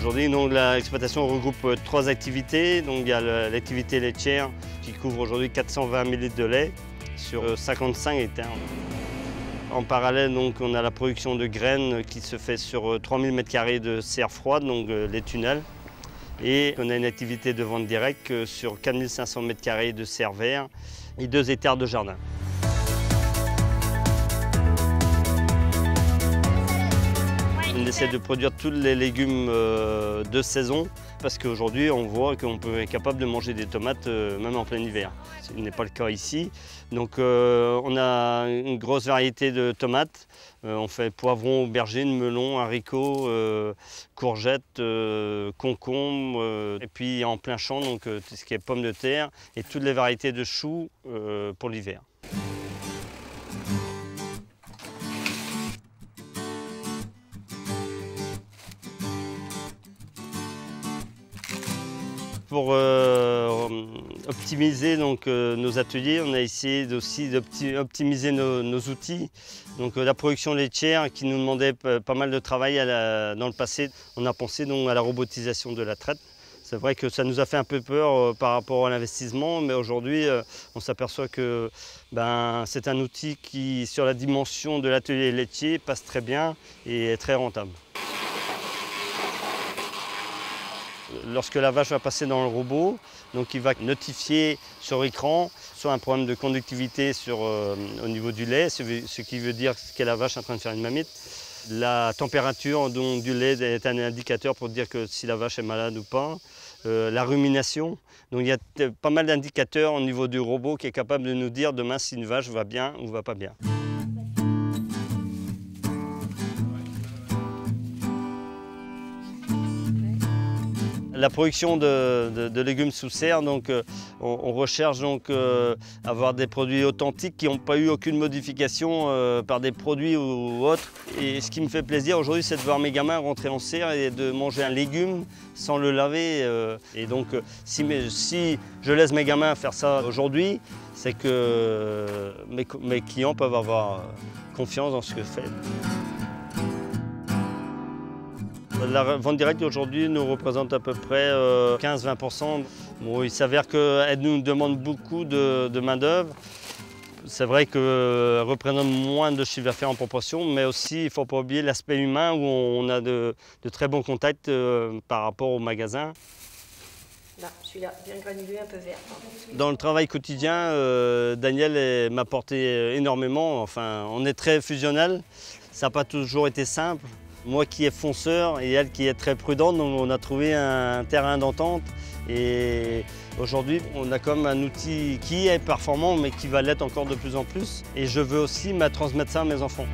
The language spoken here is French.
Aujourd'hui, l'exploitation regroupe 3 activités. Donc, il y a l'activité laitière qui couvre aujourd'hui 420 000 litres de lait sur 55 hectares. En parallèle, donc, on a la production de graines qui se fait sur 3000 m² de serre froide, donc les tunnels. Et on a une activité de vente directe sur 4500 m² de serre vert et 2 hectares de jardin. On essaie de produire tous les légumes de saison parce qu'aujourd'hui on voit qu'on peut être capable de manger des tomates même en plein hiver. Ce n'est pas le cas ici. Donc on a une grosse variété de tomates. On fait poivrons, aubergines, melons, haricots, courgettes, concombres. Et puis en plein champ, donc tout ce qui est pommes de terre et toutes les variétés de choux pour l'hiver. Pour optimiser nos ateliers, on a essayé aussi d'optimiser nos outils. Donc, la production laitière qui nous demandait pas mal de travail dans le passé, on a pensé donc à la robotisation de la traite. C'est vrai que ça nous a fait un peu peur par rapport à l'investissement, mais aujourd'hui on s'aperçoit que c'est un outil qui, sur la dimension de l'atelier laitier, passe très bien et est très rentable. Lorsque la vache va passer dans le robot, donc il va notifier sur écran soit un problème de conductivité au niveau du lait, ce qui veut dire que la vache est en train de faire une mamite. La température donc, du lait est un indicateur pour dire que si la vache est malade ou pas. La rumination, donc il y a pas mal d'indicateurs au niveau du robot qui est capable de nous dire demain si une vache va bien ou va pas bien. La production de légumes sous serre, donc, on recherche donc avoir des produits authentiques qui n'ont pas eu aucune modification par des produits ou autres. Et ce qui me fait plaisir aujourd'hui, c'est de voir mes gamins rentrer en serre et de manger un légume sans le laver. Et donc, si je laisse mes gamins faire ça aujourd'hui, c'est que mes clients peuvent avoir confiance dans ce que je fais. La vente directe aujourd'hui nous représente à peu près 15-20%. Bon, il s'avère qu'elle nous demande beaucoup de main-d'œuvre. C'est vrai qu'elle représente moins de chiffre d'affaires en proportion, mais aussi il ne faut pas oublier l'aspect humain où on a de très bons contacts par rapport au magasin. Là, celui-là, bien granulé, un peu vert. Dans le travail quotidien, Daniel m'a apporté énormément. Enfin, on est très fusionnel. Ça n'a pas toujours été simple. Moi qui est fonceur et elle qui est très prudente, donc on a trouvé un terrain d'entente. Et aujourd'hui, on a comme un outil qui est performant, mais qui va l'être encore de plus en plus. Et je veux aussi transmettre ça à mes enfants.